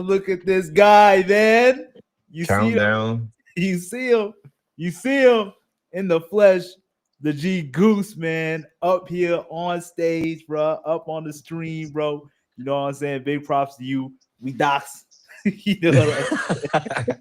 look at this guy, man. You see him? Countdown. You see him? You see him in the flesh. The G Goose, man, up here on stage, bro, up on the stream, bro. You know what I'm saying? Big props to you. We docs. You know what I'm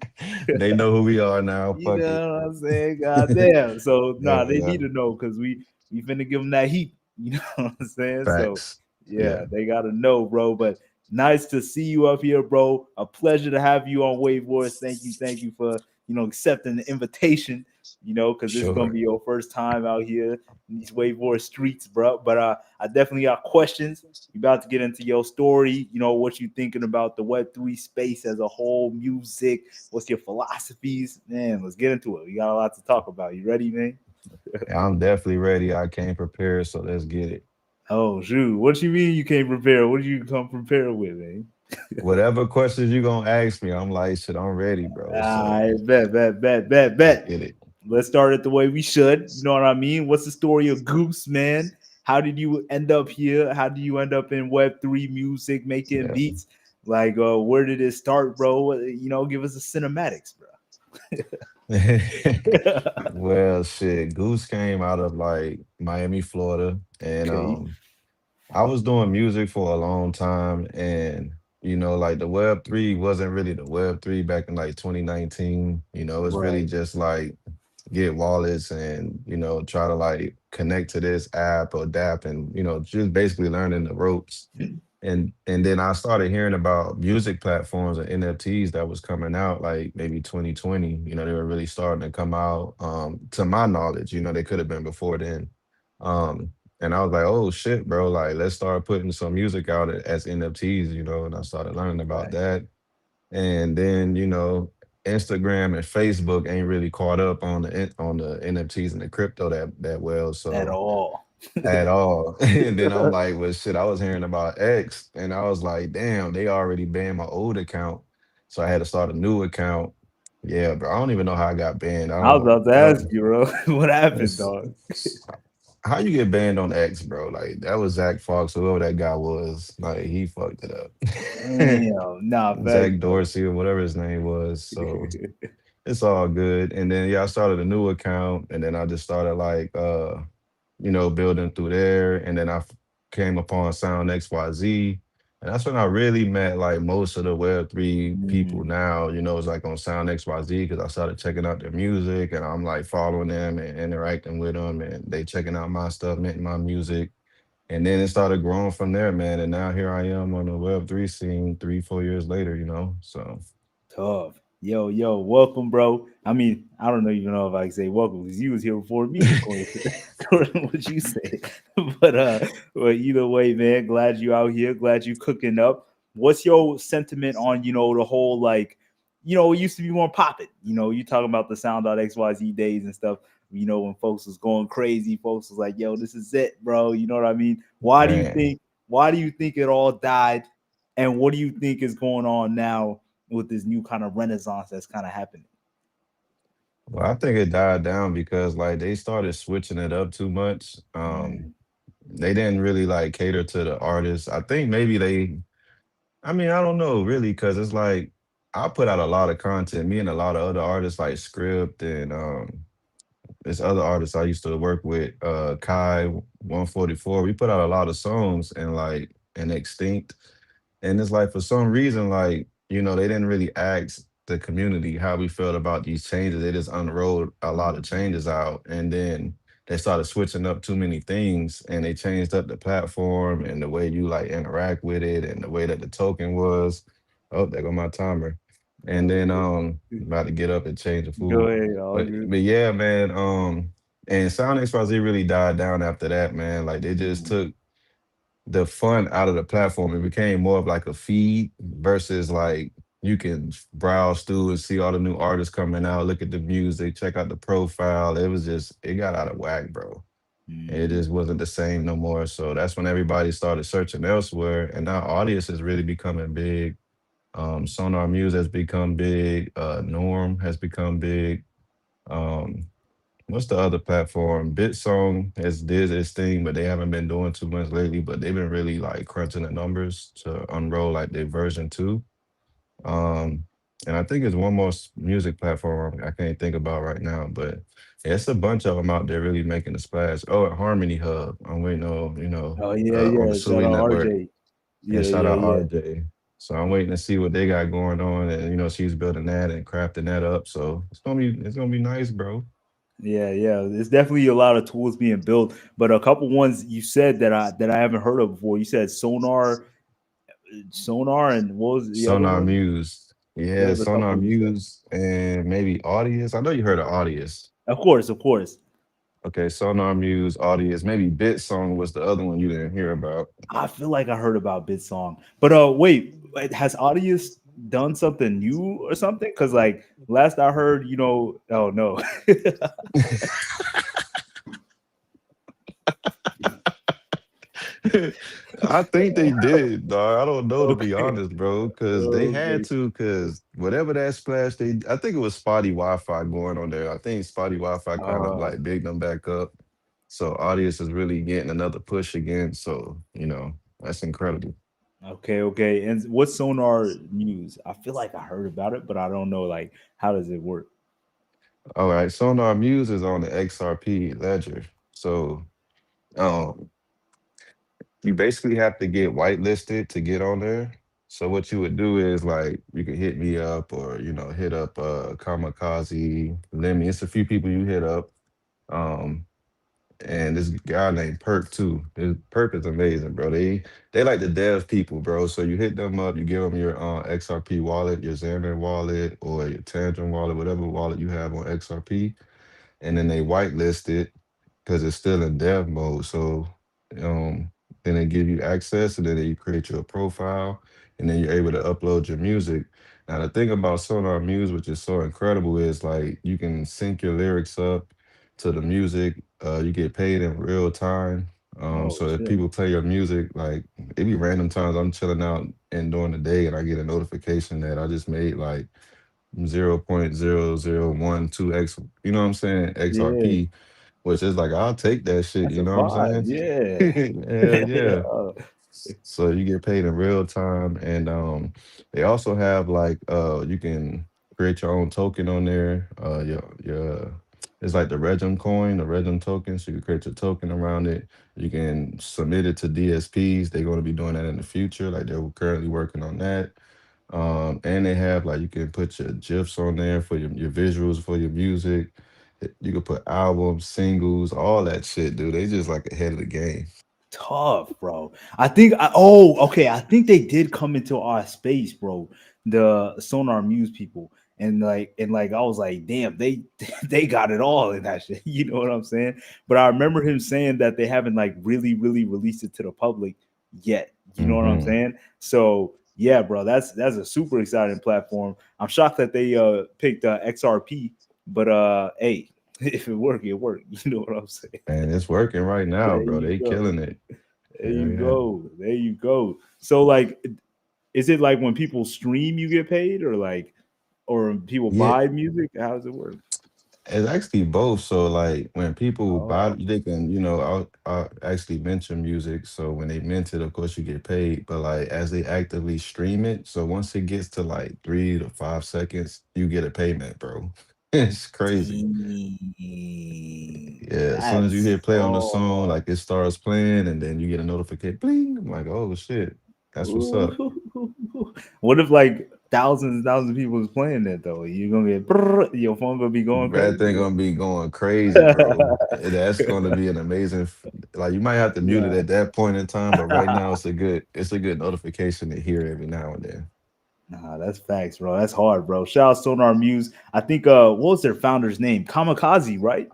They know who we are now. You Fuck it. know what I'm saying? God damn. So Yeah, they yeah. need to know because we finna give them that heat. You know what I'm saying? So Facts. yeah, they gotta know, bro. But nice to see you up here, bro. A pleasure to have you on WaveWarz. Thank you for accepting the invitation. Because this is gonna Sure. be your first time out here in these WaveWarz streets, bro. But I definitely got questions. You about to get into your story. What you thinking about the Web3 space as a whole, music. What's your philosophies, man? Let's get into it. We got a lot to talk about. You ready, man? I'm definitely ready. I came prepared, so let's get it. Oh, shoot. What you mean you can't prepare? What do you come prepared with, man? Whatever questions you gonna ask me, I'm like, shit, I'm ready, bro. So I bet. let's get it. Let's start it the way we should. You know what I mean? What's the story of Goose, man? How did you end up here? How do you end up in Web3 music, making Yeah. beats? Like, where did it start, bro? Give us the cinematics, bro. Well, shit, Goose came out of like Miami, Florida, and Okay. I was doing music for a long time, and like the Web3 wasn't really the Web3 back in like 2019. It's really Right. just like get wallets and try to like connect to this app or DApp, and just basically learning the ropes. And then I started hearing about music platforms and NFTs that was coming out like maybe 2020. They were really starting to come out. To my knowledge, they could have been before then. And I was like, oh shit, bro, like let's start putting some music out as NFTs, and I started learning about Right. that. And then, Instagram and Facebook ain't really caught up on the NFTs and the crypto that well. At So all. at all. And then I'm like, well, shit, I was hearing about X, and I was like, damn, they already banned my old account. So I had to start a new account. Yeah, bro. I don't even know how I got banned. I was about to I ask don't, you, bro. What happened, it's, dog? how you get banned on X, bro? Like that was Zach Fox, whoever that guy was. Like he fucked it up. Damn. Nah, facts, Zach though. Dorsey or whatever his name was. So it's all good. And then yeah, I started a new account, and then I just started like building through there. And then came upon Sound.xyz. And that's when I really met like most of the Web3 people Mm, now, it's like on Sound.xyz because I started checking out their music and I'm like following them and interacting with them and they checking out my stuff, making my music. And then it started growing from there, man. And now here I am on the Web3 scene 3, 4 years later. So tough. Yo, welcome, bro. I mean, I don't even know if I can say welcome because you was here before me, according to what you said. But either way, man, glad you out here. Glad you cooking up. What's your sentiment on the whole like, it used to be more popping. You talking about the Sound.xyz days and stuff. When folks was going crazy, folks was like, "Yo, this is it, bro." You know what I mean? Why do you man, think? Why do you think it all died? And what do you think is going on now with this new kind of renaissance that's kind of happening? well, I think it died down because like they started switching it up too much. Mm, They didn't really like cater to the artists. I think maybe I mean, I don't know really, because it's like I put out a lot of content. Me and a lot of other artists like Script and this other artist I used to work with, Kai 144. We put out a lot of songs and Extinct. And it's like for some reason, like, they didn't really ask the community how we felt about these changes. They just unrolled a lot of mm, changes out. And then they started switching up too many things and they changed up the platform and the way you like interact with it and the way that the token was. Oh, there go my timer. And then okay. about to get up and change the Go food. ahead, all good. But yeah, man, and Sound XYZ really died down after that, man. Like they just Mm, took the fun out of the platform. It became more of like a feed versus like you can browse through and see all the new artists coming out, look at the music, check out the profile. It got out of whack, bro. It mm, just wasn't the same no more. So that's when everybody started searching elsewhere. And now Audius is really becoming big. Sonar Muse has become big. Norm has become big. Um, what's the other platform? Bitsong has did its thing, but they haven't been doing too much lately. But they've been really like crunching the numbers to unroll like their version 2. Um, and I think it's one more music platform I can't think about right now, but yeah, it's a bunch of them out there really making a splash. Oh, at Harmony Hub, I'm waiting on, Oh yeah, on the yeah. Shout Sui out network. RJ. Yeah, Yeah, shout yeah, out yeah. RJ. So I'm waiting to see what they got going on, and she's building that and crafting that up. So it's gonna be nice, bro. Yeah, yeah. There's definitely a lot of tools being built, but a couple ones you said that I haven't heard of before. You said Sonar, and what was the other Sonar one? Muse, What yeah, was the Sonar couple you said? Muse, and maybe Audius. I know you heard of Audius. Of course, of course. Okay, Sonar Muse, Audius, maybe Bit Song was the other one you didn't hear about. I feel like I heard about Bitsong, but wait, has Audius done something new or something? Because like last I heard, oh no. I think they did, dog. I don't know to be Okay, honest, bro, because they had okay, to, because whatever that splash I think it was spotty Wi-Fi going on there. I think spotty Wi-Fi kind of uh, like bigged them back up. So Audience is really getting another push again. So, that's incredible. okay, okay. And what's Sonar Muse? I feel like I heard about it, but I don't know like how does it work? All right. Sonar Muse is on the XRP ledger. So um you basically have to get whitelisted to get on there. So what you would do is like you can hit me up or hit up Kamikaze, Lemmy. It's a few people you hit up. Um and this guy named Perk too. Perk is amazing, bro. They like the dev people, bro. So you hit them up, you give them your XRP wallet, your Xamarin wallet, or your Tangent wallet, whatever wallet you have on XRP, and then they whitelist it because it's still in dev mode. So um, then they give you access, and then you create your profile, and then you're able to upload your music. Now the thing about Sonar Muse, which is so incredible, is like you can sync your lyrics up to the music. You get paid in real time. Oh So if shit. people play your music, like it be random times I'm chilling out and during the day, and I get a notification that I just made like 0.0012x, you know what I'm saying, Yeah, XRP, which is like I'll take that shit, that's you a know what vibe. I'm Yeah. saying? Hell yeah. Uh, So you get paid in real time, and they also have like you can create your own token on there. Your It's like the Regum coin, the Regum token. So you create your token around it. You can submit it to DSPs. They're going to be doing that in the future. Like they're currently working on that. And they have like you can put your GIFs on there for your visuals for your music. You can put albums, singles, all that shit, dude. They just like ahead of the game. Tough, bro. I think they did come into our space, bro. The Sonar Muse people. And I was like, damn, they they got it all in that shit. You know what I'm saying? But I remember him saying that they haven't like really, really released it to the public yet. You know what I'm Hmm. saying? So yeah, bro, that's a super exciting platform. I'm shocked that they picked XRP, but hey, if it work, it worked. You know what I'm saying? And it's working right now, There bro. you They go. killing it. There Yeah, you yeah. go. There you go. So like is it like when people stream you get paid or when people Yeah, buy music? How does it work? it's actually both. So like when people buy, Oh, they can, I'll actually mention music. So when they mint it, of course you get paid. But like as they actively stream it, so once it gets to like 3 to 5 seconds, you get a payment, bro. It's crazy. dang. Yeah, as soon as you That's hit play on the song, like it starts playing, and then you get a notification, bling. I'm like, oh shit, that's what's up. what if like thousands and thousands of people is playing that though? You're gonna get your phone gonna be going That thing crazy. gonna be going crazy, bro. That's gonna be an amazing. Like you might have to mute it Nah. at that point in time, but right now it's a good notification to hear every now and then. Nah, that's facts, bro. That's hard, bro. Shout out Sonar Muse. I think what was their founder's name? Kamikaze, right?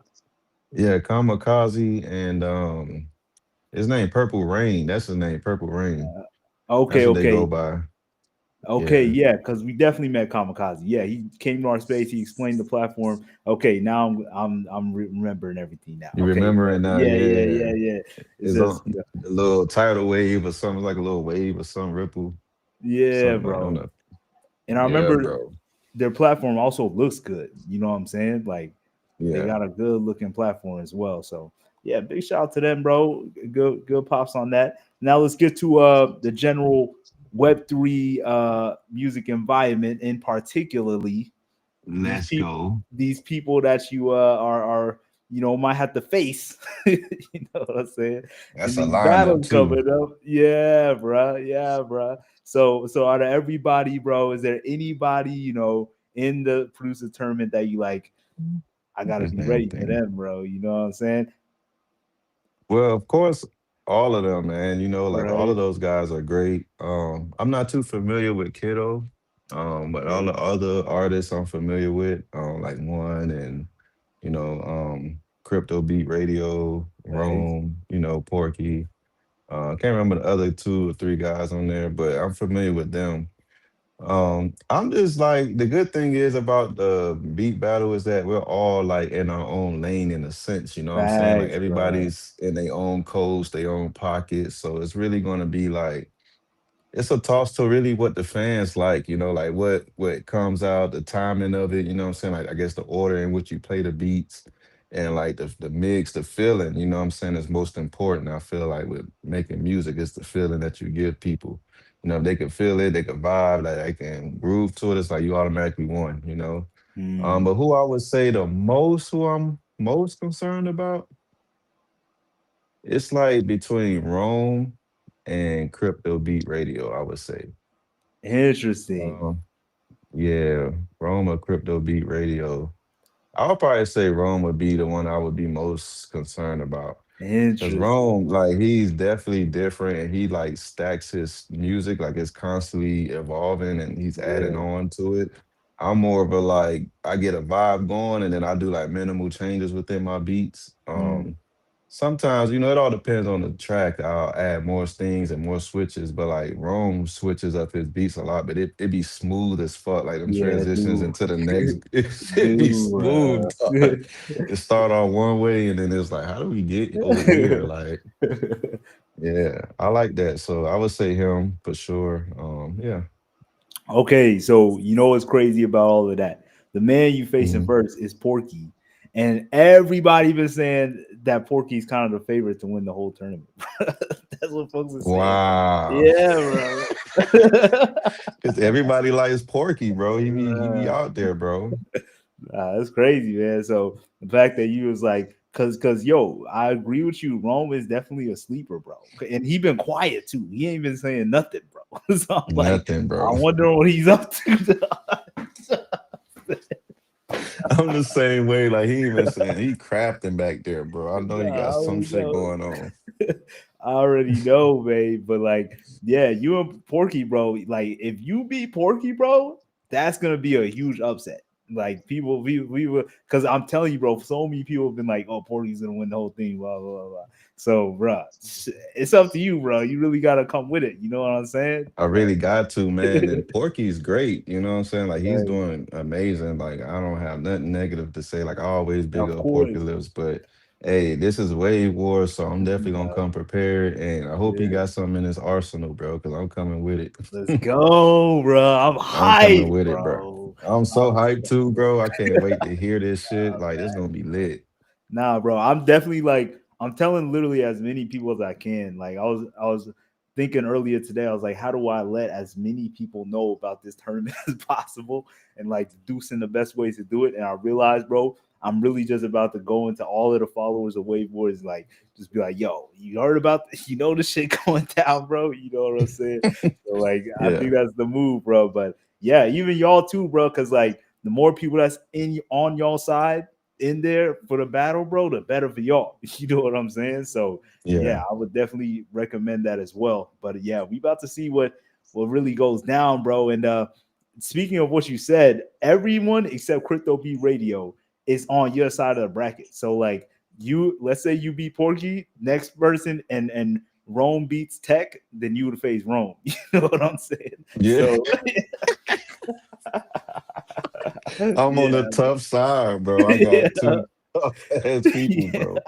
Yeah, Kamikaze and his name Purple Rain. That's his name, Purple Rain. That's Okay, what they go okay. by. Okay, Yeah, yeah, because we definitely met Kamikaze. Yeah, he came to our space. He explained the platform. Okay, now I'm remembering everything now. you Okay, remember it now? yeah, Yeah, yeah, yeah. yeah, yeah. It It's says, on the little tidal wave or something like a little wave or some ripple, yeah, something like on bro. the. And I Yeah, remember bro. their platform also looks good. You know what I'm saying? Like they Yeah. got a good looking platform as well. So yeah, big shout out to them, bro. Good pops on that. Now let's get to the general. Web3 music environment, in particularly Let's go. these people that you are might have to face. You know what I'm saying? In That's a these lineup battles too. coming up. Yeah, bruh. Yeah, bruh. So out of everybody, bro, is there anybody, in the producer tournament that you like? I gotta This be damn ready for thing. them, bro. You know what I'm saying? Well, of course, all of them, man. Like all of Right. those guys are great. I'm not too familiar with Kiddo, but all the Okay. other artists I'm familiar with, like One and Crypto Beat Radio, Thanks. Rome, Porky. I can't remember the other two or three guys on there, but I'm familiar with them. I'm just like the good thing is about the beat battle is that we're all like in our own lane in a sense, you know what I'm saying? Like Thanks, bro. everybody's in their own coast, their own pocket. So it's really gonna be like it's a toss to really what the fans like, like what comes out, the timing of it, you know what I'm saying? Like I guess the order in which you play the beats and like the mix, the feeling, you know what I'm saying, is most important. I feel like with making music, it's the feeling that you give people. If they can feel it, they can vibe, like they can groove to it, it's like you automatically won. Mm. But who I would say the most who I'm most concerned about, it's like between Rome and Crypto Beat Radio, I would say. Interesting. Um, yeah, Rome or Crypto Beat Radio. I would probably say Rome would be the one I would be most concerned about. Cause Interesting. Rome, like he's definitely different and he like stacks his music, like it's constantly evolving and he's adding Yeah. on to it. I'm more of a like I get a vibe going and then I do like minimal changes within my beats. Mm. Sometimes, it all depends on the track. I'll add more stings and more switches, but like Rome switches up his beats a lot, but it be smooth as fuck. Like them Yeah, transitions dude. into the next, it should be smooth, Dude. dog. It start on one way and then it's like, how do we get over here? Like, yeah, I like that. So I would say him for sure. Yeah. Okay, so you know what's crazy about all of that? The man you facing Mhm. first is Porky, and everybody been saying that Porky's kind of the favorite to win the whole tournament. That's what folks are saying. Wow. Yeah, bro. Because everybody likes Porky, bro. He be Uh, out there, bro. that's crazy, man. So the fact that you was like, cause yo, I agree with you. Rome is definitely a sleeper, bro. And he been quiet too. He ain't been saying nothing, bro. So I'm like, Nothing, I bro. wonder what he's up to. I'm the same way. Like he even saying he crafting back there, bro. I know he Nah, I got some already shit know. going on. I already know, man. But like, yeah, you and Porky, bro. Like, if you beat Porky, bro, that's gonna be a huge upset. Like, people, we were, because I'm telling you, bro. So many people have been like, "Oh, Porky's gonna win the whole thing." Blah blah blah. Blah. So, bro, it's up to you, bro. You really gotta come with it. You know what I'm saying? I really got to, man. And Porky's great. You know what I'm saying? Like he's Like, doing amazing. Like I don't have nothing negative to say. Like I always big of up course. PorKalyps, but hey, this is WaveWarz, so I'm definitely gonna Uh, come prepared. And I hope he yeah. got something in his arsenal, bro, because I'm coming with it. Let's go, bro. I'm I'm coming hyped, with it, bro. bro. I'm so I'm hyped too, so bro. I can't wait to hear this shit. Like it's hyped. gonna be lit. Nah, bro. I'm definitely like I'm telling literally as many people as I can. Like I was thinking earlier today, I was like, how do I let as many people know about this tournament as possible and like deducing the best ways to do it? And I realized, bro, I'm really just about to go into all of the followers of WaveWarz, like just be like, yo, you heard about the shit going down, bro. You know what I'm saying? So like I Yeah, think that's the move, bro. But yeah, even y'all too, bro, because like the more people that's in on y'all side in there for the battle, bro, the better for y'all. You know what I'm saying? So yeah. yeah, I would definitely recommend that as well. But yeah, we about to see what really goes down, bro. And speaking of what you said, everyone except Crypto B Radio is on your side of the bracket. So like you, let's say you beat Porky, next person and Rome beats Tech, then you would face Rome. You know what I'm saying? Yeah. So I'm on the yeah, tough side, bro. I yeah, got two tough ass people, yeah. bro.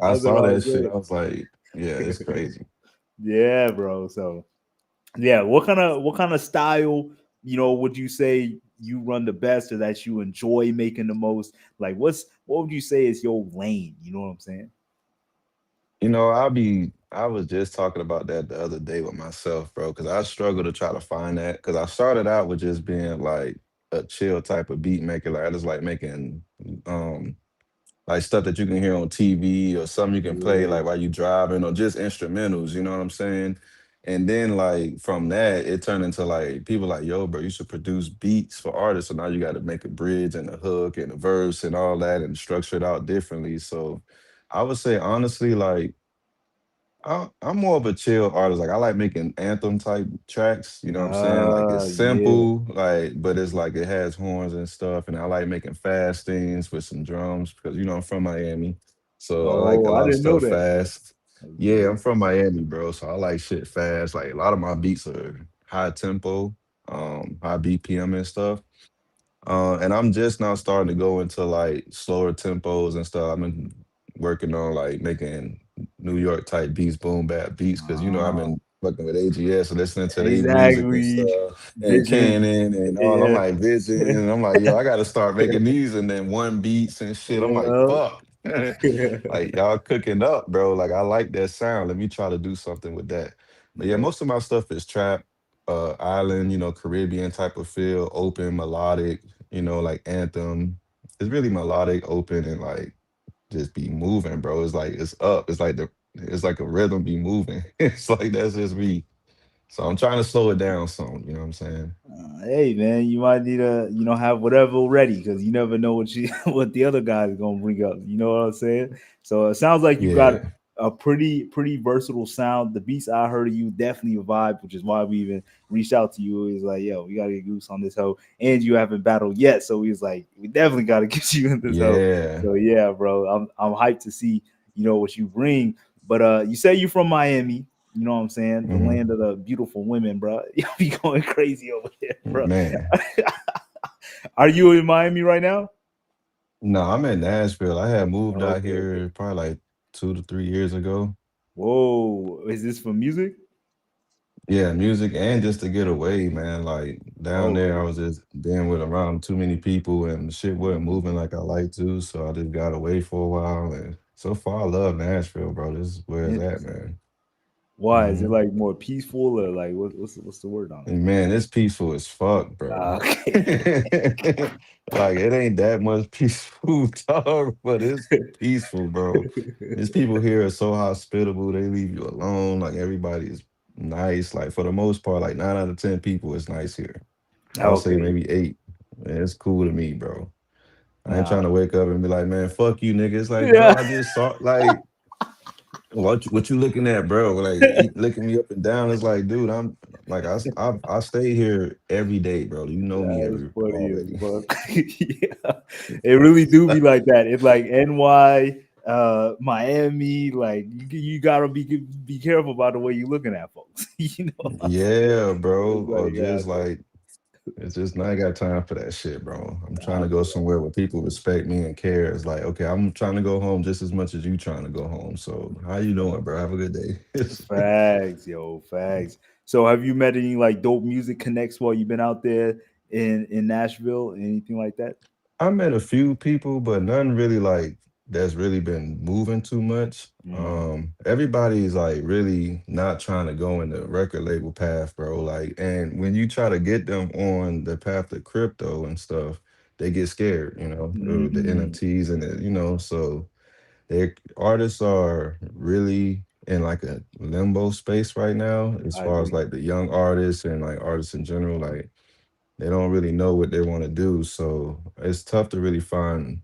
I That's what saw I that was shit. saying. I was like, yeah, it's crazy. Yeah, bro. So yeah, what kind of style, would you say you run the best or that you enjoy making the most? Like what would you say is your lane? You know what I'm saying? I'll be I was just talking about that the other day with myself, bro, because I struggle to try to find that. Because I started out with just being like a chill type of beat maker. Like I just like making um like stuff that you can hear on TV or something you can play Yeah. like while you driving or just instrumentals, you know what I'm saying? And then like from that, it turned into like people like, yo, bro, you should produce beats for artists. So now you got to make a bridge and a hook and a verse and all that and structure it out differently. So I would say honestly, like I'm more of a chill artist. Like I like making anthem type tracks. You know what I'm saying? Like it's Yeah. simple, like but it's like it has horns and stuff. And I like making fast things with some drums because you know I'm from Miami, so I like a Oh, I lot of didn't know stuff that. fast. Yeah, Okay. I'm from Miami, bro. So I like shit fast. Like a lot of my beats are high tempo, high BPM and stuff. And I'm just now starting to go into like slower tempos and stuff. I've been working on like making New York type beats, boom bap beats, because you know I've Ah, been fucking with AGS and listening to their music and exactly. stuff and Vision. Canon and all. I'm Yeah. like Vision, and I'm like, yo, I got to start making these and then one beats and shit. I'm like, Yeah. fuck, like y'all cooking up, bro. Like I like that sound. Let me try to do something with that. But yeah, Yeah. most of my stuff is trap, island, you know, Caribbean type of feel, open, melodic, you know, like Anthem. It's really melodic, open, and like just be moving, bro. It's like it's up. It's like a rhythm be moving. It's like that's just me. So I'm trying to slow it down some, you know what I'm saying? Hey man, you might need to, have whatever ready because you never know what you what the other guy is gonna bring up. You know what I'm saying? So it sounds like you got Yeah. a pretty versatile sound. The beats I heard of you definitely a vibe, which is why we even reached out to you. It was like, yo, we gotta get Goose on this hoe, and you haven't battled yet, so we was like, we definitely gotta get you in this hoe. Yeah. So yeah, bro, I'm hyped to see what you bring. But you say you from Miami. You know what I'm saying? The Hmm. land of the beautiful women, bro. You be going crazy over there, bro. Man. Are you in Miami right now? No, I'm in Nashville. I had moved out Okay, okay. here probably like 2 to 3 years ago. Whoa, is this for music? Yeah, music and just to get away, man. Like down there, I Okay. was just being with around too many people and shit wasn't moving like I like to. So I just got away for a while. And so far, I love Nashville, bro. This is where it's at, Interesting. man. Why is it Hmm. like more peaceful or like what's the word on it? And man, it's peaceful as fuck, bro. Okay. Like it ain't that much peaceful talk, but it's peaceful, bro. These people here are so hospitable. They leave you alone. Like everybody is nice. Like for the most part, like 9 out of 10 people is nice here. I would say Okay. maybe eight. Man, it's cool to me, bro. I ain't trying Nah. to wake up and be like, man, fuck you, nigga. It's like, bro, Yeah. I just saw like what you looking at, bro? Like looking me up and down. It's like, dude, I'm like I stay here every day, bro. You know me That's every funny as already. fuck. Yeah, it really do be like that. It's like NY, Miami. Like you gotta be careful about the way you looking at folks. You know, what I'm saying? Yeah, bro. It's Or like yeah, just so like it's just I ain't got time for that shit, bro. I'm trying I to go feel somewhere where people respect me and care. It's like, okay, I'm trying to go home just as much as you trying to go home. So how you doing, bro? Have a good day. that. Facts, yo, facts. So have you met any like dope music connects while you've been out there in Nashville? Anything like that? I met a few people, but none really like that's really been moving too much. Mm, Everybody's like really not trying to go in the record label path, bro. Like, and when you try to get them on the path to crypto and stuff, they get scared, you know, the mm, NFTs and the, you know, so they artists are really in like a limbo space right now as I far as agree. like the young artists and like artists in general. Like they don't really know what they want to do. So it's tough to really find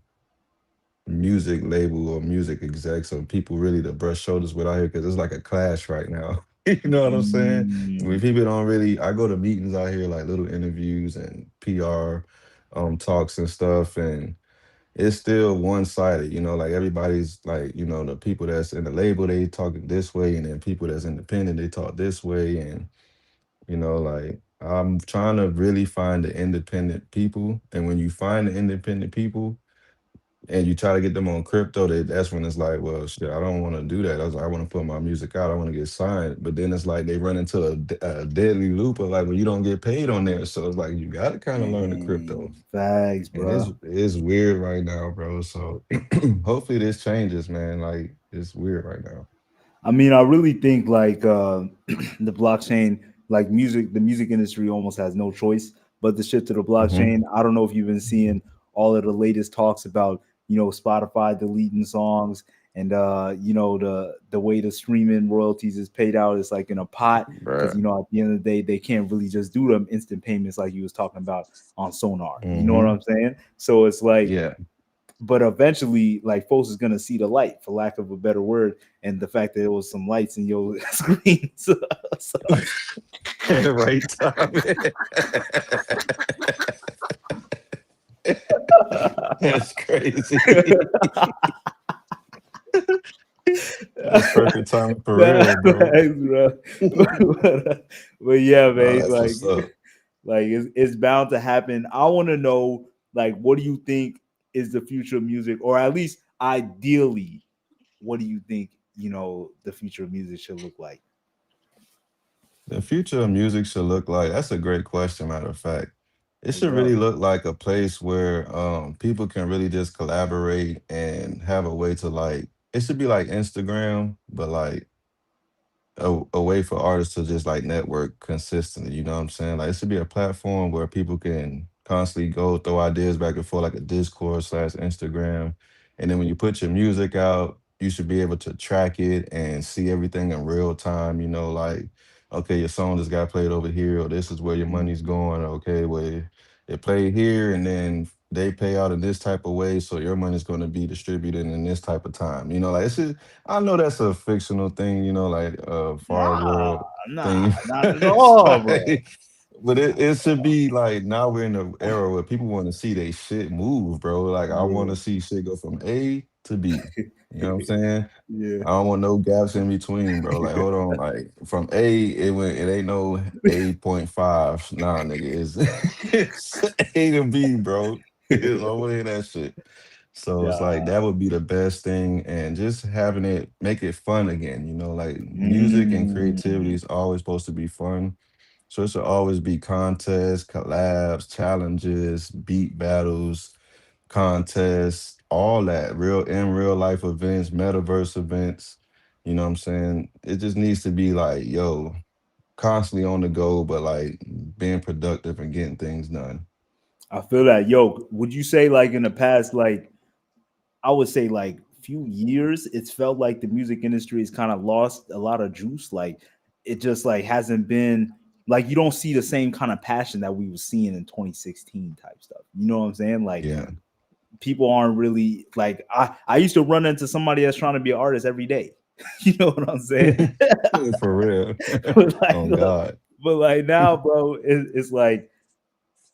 music label or music execs or people really to brush shoulders with out here because it's like a clash right now. You know what I'm saying? When Mm, people don't really, I go to meetings out here, like little interviews and PR talks and stuff, and it's still one sided. You know, like everybody's like, you know, the people that's in the label they talk this way, and then people that's independent they talk this way, and you know, like I'm trying to really find the independent people. And when you find the independent people and you try to get them on crypto, that's when it's like, well, shit, I don't want to do that. I was like, I want to put my music out. I want to get signed. But then it's like they run into a deadly loop of like, well, you don't get paid on there. So it's like you got to kind of learn the crypto. dang, facts, And bro. it's weird right now, bro. So hopefully this changes, man. Like it's weird right now. I mean, I really think like the blockchain, like music, the music industry almost has no choice but to shift to the Hmm. blockchain. I don't know if you've been seeing all of the latest talks about, Spotify deleting songs and the way the streaming royalties is paid out is like in a pot because Bruh. at the end of the day they can't really just do them instant payments like you was talking about on Sonar. You know what Hmm. I'm saying? So it's like, Yeah. but eventually like folks is gonna see the light for lack of a better word, and the fact that there was some lights in your screen. So Right time. That's crazy. That's perfect timing for real, bro. thanks, bro. But yeah, Nah, man, that's what's up. like it's bound to happen. I want to know, like, what do you think is the future of music, or at least ideally, what do you think the future of music should look like? The future of music should look like, that's a great question, matter of fact. It What's should up? really look like a place where people can really just collaborate and have a way to like, it should be like Instagram, but like a way for artists to just like network consistently. You know what I'm saying? Like it should be a platform where people can constantly go throw ideas back and forth, like a Discord slash Instagram. And then when you put your music out, you should be able to track it and see everything in real time. You know, like, okay, your song just got played over here, or this is where your Mm. money's going. Or, okay, well, it played here and then they pay out in this type of way. So your money's going to be distributed in this type of time. You know, like it's just, I know that's a fictional thing, you know, like far Nah, world nah, thing. not at It's all, bro. like, but it should be like now we're in an era where people want to see they shit move, bro. Like I want Yeah. to see shit go from A to B. You know what I'm saying? Yeah. I don't want no gaps in between, bro. Like, hold on, like from A, it ain't no 8.5. Nah, nigga, it's A to B, bro. It's over in that shit. So it's like Yeah. that would be the best thing, and just having it make it fun again. You know, like music and creativity Mm. is always supposed to be fun. So it should always be contests, collabs, challenges, beat battles, contests, all that real in real life events, metaverse events. You know what I'm saying? It just needs to be like, yo, constantly on the go, but like being productive and getting things done. I feel that. Yo, would you say like in the past, like I would say like few years, it's felt like the music industry has kind of lost a lot of juice. Like it just like hasn't been like you don't see the same kind of passion that we were seeing in 2016 type stuff. You know what I'm saying? Like Yeah. people aren't really like I used to run into somebody that's trying to be an artist every day. You know what I'm saying? For real. but like, Oh God. but like now, bro, it's like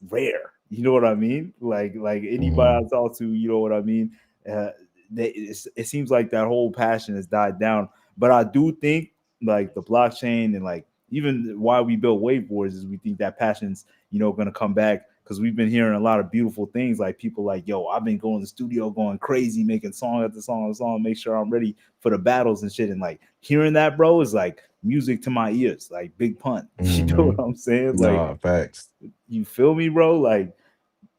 rare. You know what I mean? Like anybody Hmm. I talk to, you know what I mean. Uh, it seems like that whole passion has died down. But I do think like the blockchain and like even why we built WaveWarz is we think that passion's going to come back because we've been hearing a lot of beautiful things. Like people like, yo, I've been going to the studio going crazy, making song after song after song, make sure I'm ready for the battles and shit. And like hearing that, bro, is like music to my ears, like big pun. You know what Hmm. I'm saying? Like Nah, facts. you feel me, bro? Like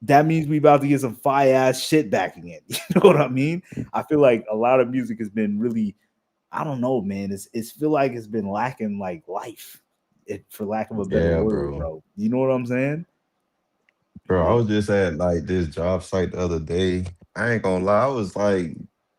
that means we about to get some fire ass shit back again. You know what I mean? I feel like a lot of music has been really, I don't know, man. It's feel like it's been lacking like life, for lack of a better Yeah, word, bro. bro. You know what I'm saying? Bro, I Yeah. was just at like this job site the other day. I ain't gonna lie, I was like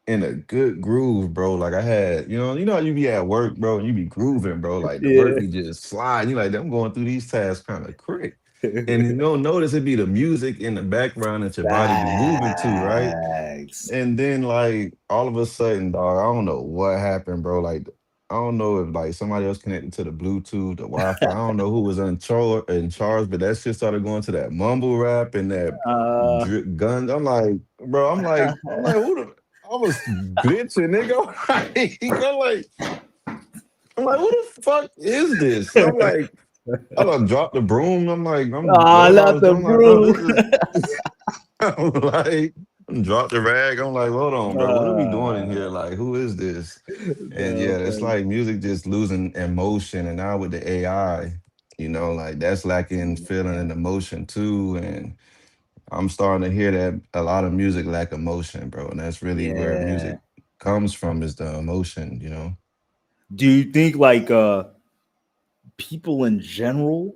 in a good groove, bro. Like I had, you know how you be at work, bro, and you be grooving, bro. Like the work Yeah. be just sliding. You like, I'm going through these tasks kind of quick. And you don't notice it be the music in the background that your body be moving to, right? Facts. And then like all of a sudden, dog, I don't know what happened, bro. Like I don't know if like somebody else connected to the Bluetooth, the Wi-Fi. I don't know who was in charge, but that shit started going to that mumble rap and that uh, guns. I'm like, bro, I'm like, who the I was glitching, nigga. I'm like, who the fuck is this? I'm like, I done dropped the broom. I'm like, whatever I not was the doing, I'm like, bro, brew. this is I'm like, drop the rag. I'm like, hold on, bro. What are we doing in here? uh, Like, who is this? And no, yeah, it's funny. like music just losing emotion. And now with the AI, like that's lacking feeling and emotion too. And I'm starting to hear that a lot of music lack emotion, bro. And that's really where Yeah. music comes from is the emotion. Do you think like people in general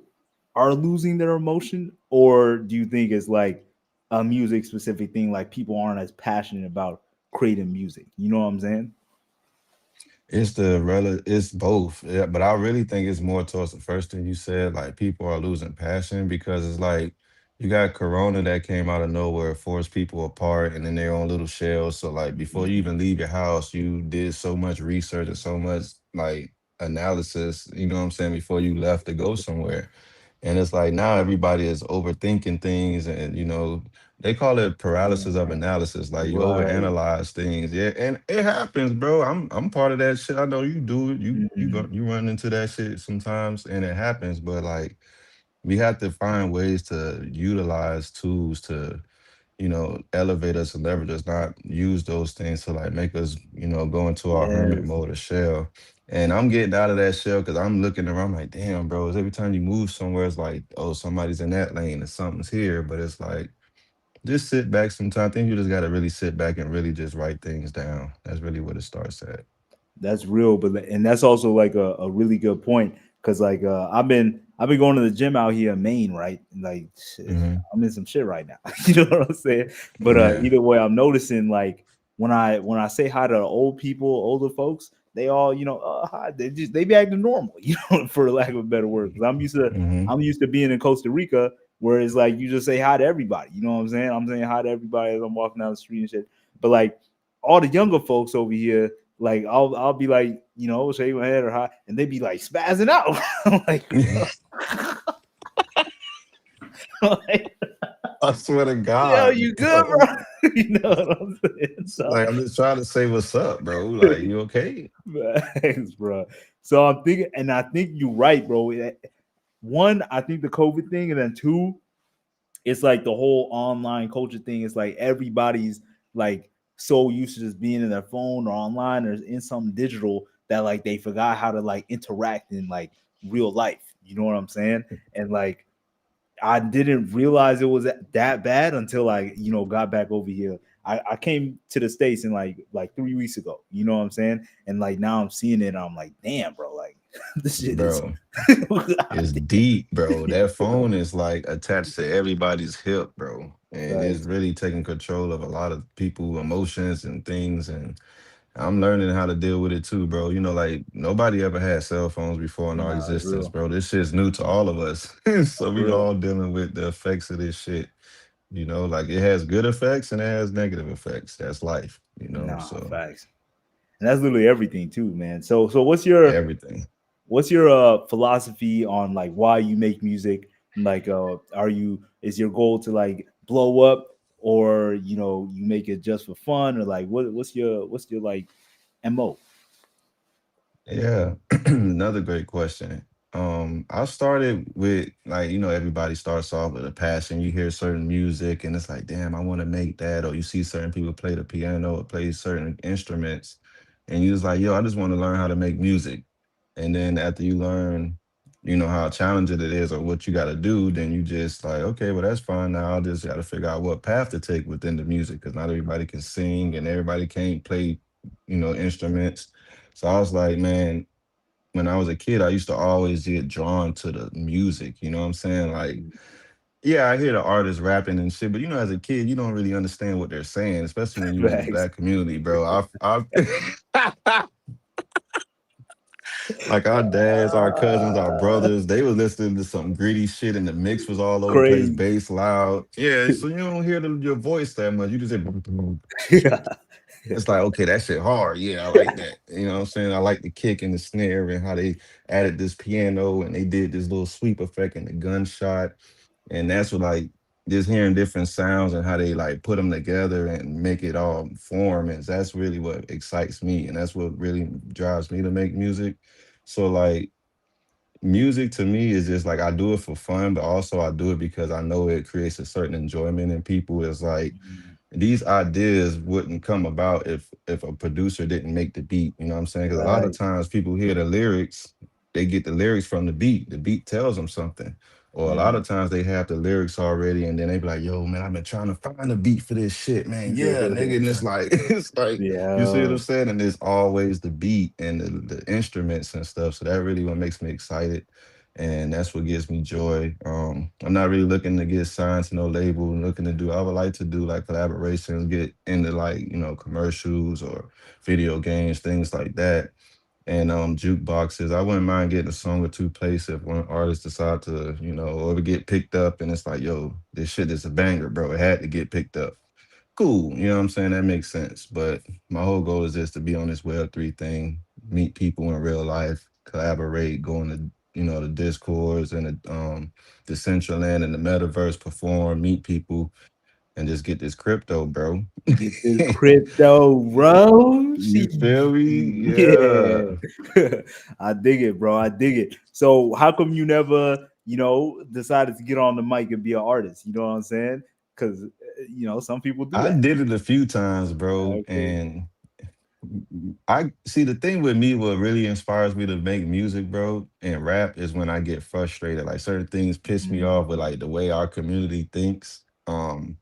are losing their emotion, or do you think it's like a music specific thing, like people aren't as passionate about creating music? You know what I'm saying? It's both. Yeah, but I really think it's more towards the first thing you said, like people are losing passion because it's like you got Corona that came out of nowhere, forced people apart and in their own little shells. So like before you even leave your house, you did so much research and so much like analysis, you know what I'm saying, before you left to go somewhere. And it's like now everybody is overthinking things and they call it paralysis of analysis. Like you Right. overanalyze things. Yeah. And it happens, bro. I'm part of that shit. I know you do it. Mhm. You run into that shit sometimes and it happens, but like we have to find ways to utilize tools to elevate us and leverage us, not use those things to like make us, go into our hermit Yes, mode or shell. And I'm getting out of that shell because I'm looking around like, damn, bro, every time you move somewhere, it's like, oh, somebody's in that lane and something's here. But it's like, just sit back sometimes. I think you just got to really sit back and really just write things down. That's really what it starts at. that's real, but and that's also like a really good point because like I've been going to the gym out here in Maine, right? And, like shit, Hmm. I'm in some shit right now. You know what I'm saying? But Yeah. either way, I'm noticing like when I say hi to old people, older folks, they all hi. They be acting normal, for lack of a better word. Because Hmm. I'm used to being in Costa Rica where it's like you just say hi to everybody. You know what I'm saying? I'm saying hi to everybody as I'm walking down the street and shit. But like all the younger folks over here, like I'll be like, shake my head or hi, and they be like spazzing out. I'm like, like, I swear to yo, God, you good, bro. bro? You know what I'm saying? So, Like I'm just trying to say what's up, bro. Like you okay? thanks, bro. So I'm thinking, and I think you're right, bro. One, I think the COVID thing, and then two, it's like the whole online culture thing. It's like everybody's like so used to just being in their phone or online or in something digital that like they forgot how to like interact in like real life. You know what I'm saying? And like I didn't realize it was that bad until I, got back over here. I came to the States in like 3 weeks ago. You know what I'm saying? And like now I'm seeing it and I'm like, damn, bro, like this shit is Bro, it's deep, bro. That phone is like attached to everybody's hip, bro. And it's facts. really taking control of a lot of people' emotions and things. And I'm learning how to deal with it too, bro. Like nobody ever had cell phones before in our Nah, it's existence, real. bro. This shit's new to all of us. So It's we real. all dealing with the effects of this shit. Like it has good effects and it has negative effects. That's life. Nah, So facts. And that's literally everything too, man. So everything. what's your philosophy on like why you make music? Like are you is your goal to like blow up, or you make it just for fun, or like what's your like MO? Yeah, another great question. I started with like, everybody starts off with a passion. You hear certain music and it's like, damn, I want to make that. Or you see certain people play the piano or play certain instruments, and you just like, yo, I just want to learn how to make music. And then after you learn, how challenging it is or what you got to do, then you just like, okay, well, that's fine. Now I'll just got to figure out what path to take within the music because not everybody can sing and everybody can't play, instruments. So I was like, man, when I was a kid, I used to always get drawn to the music. You know what I'm saying? Like, yeah, I hear the artists rapping and shit, but as a kid, you don't really understand what they're saying, especially when you're in the Facts. black community, bro. Like our dads, our cousins, our brothers, they was listening to some gritty shit, and the mix was all over the place, Crazy. bass loud. Yeah, so you don't hear your voice that much. You just say. Yeah. It's like, okay, that shit hard. Yeah, I like that. You know what I'm saying? I like the kick and the snare and how they added this piano and they did this little sweep effect and the gunshot. And that's what like just hearing different sounds and how they like put them together and make it all form. And that's really what excites me. And that's what really drives me to make music. So like music to me is just like I do it for fun, but also I do it because I know it creates a certain enjoyment in people. It's like Mhm. these ideas wouldn't come about if a producer didn't make the beat. You know what I'm saying? Because a lot of Right. times people hear the lyrics, they get the lyrics from the beat. The beat tells them something. Or a lot of times they have the lyrics already, and then they be like, "Yo, man, I've been trying to find a beat for this shit, man. Yeah, nigga." And it's like, it's like, you see what I'm Yeah. saying? And it's always the beat and the instruments and stuff. So that really what makes me excited, and that's what gives me joy. I'm not really looking to get signed to no label. I'm looking to do. I would like to do like collaborations, get into like commercials or video games, things like that, and jukeboxes. I wouldn't mind getting a song or two placed if one artist decide to, or to get picked up and it's like, yo, this shit is a banger, bro. It had to get picked up. Cool, you know what I'm saying? That makes sense. But my whole goal is just to be on this Web3 thing, meet people in real life, collaborate, go into, the Discords and the Decentraland and the metaverse, perform, meet people, and just get this crypto, bro. Get this crypto, bro. You feel me? Yeah. Yeah. I dig it, bro. I dig it. So how come you never, decided to get on the mic and be an artist? You know what I'm saying? Because some people do I that. did it a few times, bro. Okay. And I see the thing with me, what really inspires me to make music, bro, and rap is when I get frustrated. Like certain things piss me off with like the way our community thinks. And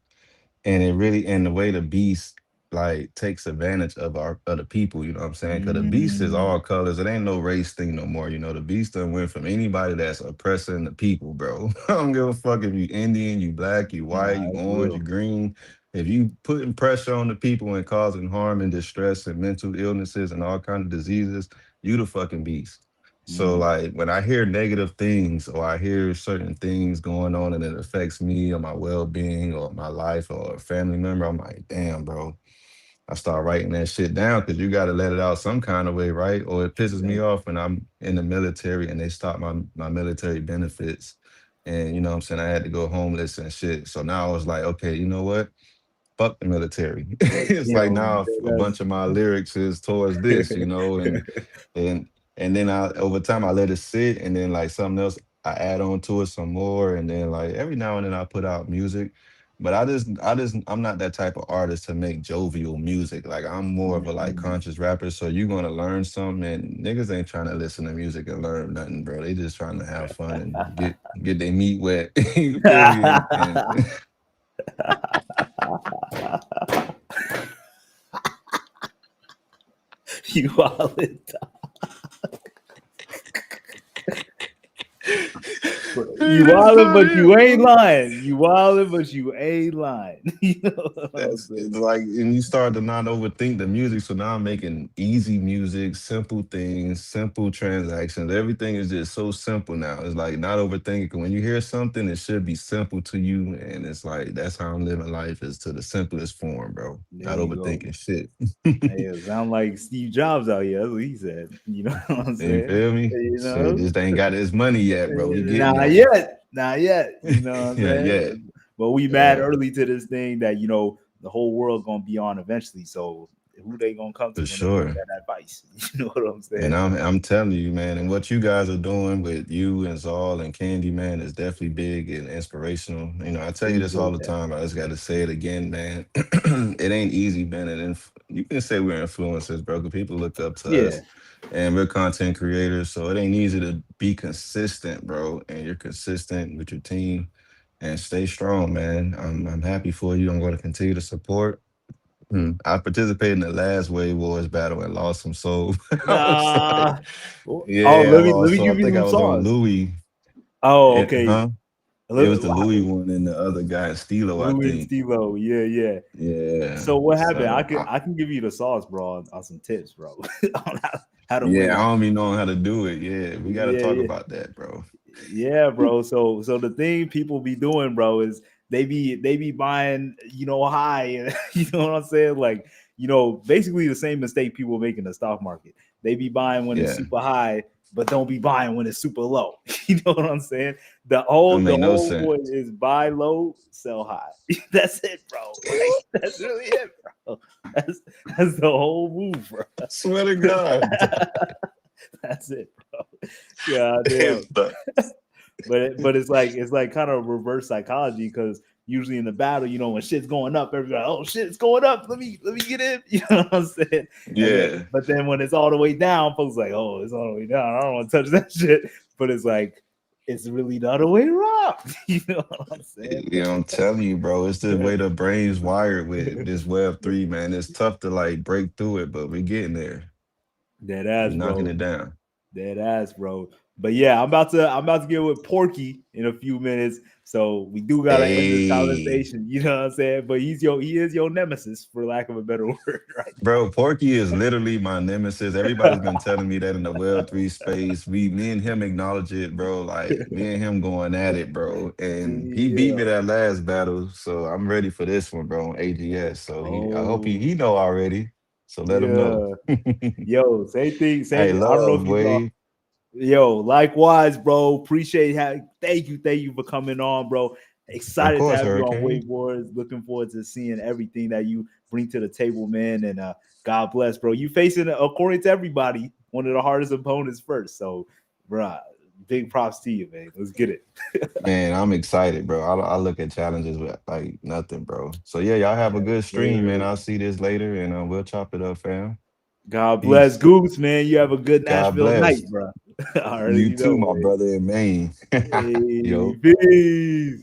it really and the way the beast like takes advantage of the people, you know what I'm saying? Because the beast is Mm, all colors. It ain't no race thing no more. The beast done went from anybody that's oppressing the people, bro. I don't give a fuck if you Indian, you black, you white, nah, you it's orange, you real. green. If you putting pressure on the people and causing harm and distress and mental illnesses and all kind of diseases, you the fucking beast. So Mm, like when I hear negative things or I hear certain things going on and it affects me or my well-being or my life or a family member, I'm like, damn, bro. I start writing that shit down because you got to let it out some kind of way, right? Or it pisses me exactly. off when I'm in the military and they stop my military benefits. And you know what I'm saying? I had to go homeless and shit. So now I was like, okay, you know what? Fuck the military. It's like now a bunch That's of my lyrics is towards this, and then I over time I let it sit, and then like something else I add on to it some more, and then like every now and then I put out music. But I'm not that type of artist to make jovial music. Like I'm more of a like mm, conscious rapper. So you're gonna learn something, and niggas ain't trying to listen to music and learn nothing, bro. They just trying to have fun and get their meat wet. You feel me? And you all it. You that's wildin', not but it, you ain't bro. lying. You wildin', but you ain't lying. You know what I'm That's saying? it's like, and you start to not overthink the music. So now I'm making easy music, simple things, simple transactions. Everything is just so simple now. It's like not overthinking. When you hear something, it should be simple to you, and it's like that's how I'm living life is to the simplest form, bro. There Not you go. overthinking shit. Hey, it sound like Steve Jobs out here. That's what he said. You know what I'm You saying? feel me? You Shit, know? just ain't got his money yet, bro. We getting Not there. yet. Not yet. You know what I'm Yeah, yeah, saying? But we mad yeah, early to this thing that, the whole world gonna be on eventually. So who they gonna come to for when they need sure. that advice? You know what I'm And saying? I'm telling you, man, and what you guys are doing with you and Zal and Candy, man, is definitely big and inspirational. I tell you this all Appreciate the that. time. I just got to say it again, man. It ain't easy, man. And you can say we're influencers, bro. 'Cause people look up to Yeah. us, and we're content creators, so it ain't easy to be consistent, bro. And you're consistent with your team, and stay strong, man. I'm happy for you. I'm going to continue to support. I participated in the last WaveWarz battle and lost some soul. I was like, Nah. Oh, yeah, I let lost. me So I give you think I some was on sauce. Louis. Oh, okay. Huh? It was the Louis one and the other guy, Stilo, I Louis and think. Stilo. Yeah, yeah. Yeah. So what happened? So I can give you the sauce, bro, on some tips, bro, on how to yeah, I win. don't even know how to do it. Yeah, we got to Yeah, talk yeah. about that, bro. Yeah, bro. So the thing people be doing, bro, is they be buying, high, and you know what I'm saying? Like, basically the same mistake people make in the stock market. They be buying when it's Yeah, super high, but don't be buying when it's super low. You know what I'm saying? that The make no whole point sense. is buy low, sell high. That's it, bro. Like that's really it, bro. That's that's the whole move, bro. Swear to God. That's it, bro. God damn. But it's like kind of reverse psychology because usually in the battle, when shit's going up, everybody, oh shit, it's going up. Let me get in. You know what I'm saying? And then Yeah. but then when it's all the way down, folks like, oh, it's all the way down. I don't want to touch that shit. But it's like it's really the other way around. You know what I'm saying? Yeah, I'm telling you, bro. It's the way the brain's wired with this Web3, man. It's tough to like break through it, but we're getting there. Dead We're ass, knocking bro. it down. Dead ass, bro. But yeah, I'm about to get with Porky in a few minutes. So we do gotta end this Hey, conversation. You know what I'm saying? But he is your nemesis, for lack of a better word, right? bro, Porky is literally my nemesis. Everybody's been telling me that in the Web3 space. Me and him acknowledge it, bro. Like me and him going at it, bro. And he beat me Yeah. that last battle, so I'm ready for this one, bro. On AGS. So I hope he Oh, know already. So let him know. yeah. Yo, same thing. Hey, Same. I don't know love, if you saw. Wade. Yo, likewise, bro. Appreciate thank you for coming on, bro. Of Excited to course, have you on Hurricane. WaveWarz. Looking forward to seeing everything that you bring to the table, man. And God bless, bro. You facing, according to everybody, one of the hardest opponents first. So, bro, big props to you, man. Let's get it. Man, I'm excited, bro. I look at challenges with like nothing, bro. So yeah, y'all have a good stream, man. I'll see this later, and we'll chop it up, fam. God bless, Peace. Goose, man. You have a good God Nashville night, bless. bro. I You already too, know, my man. brother in Maine. Hey, Yo. peace.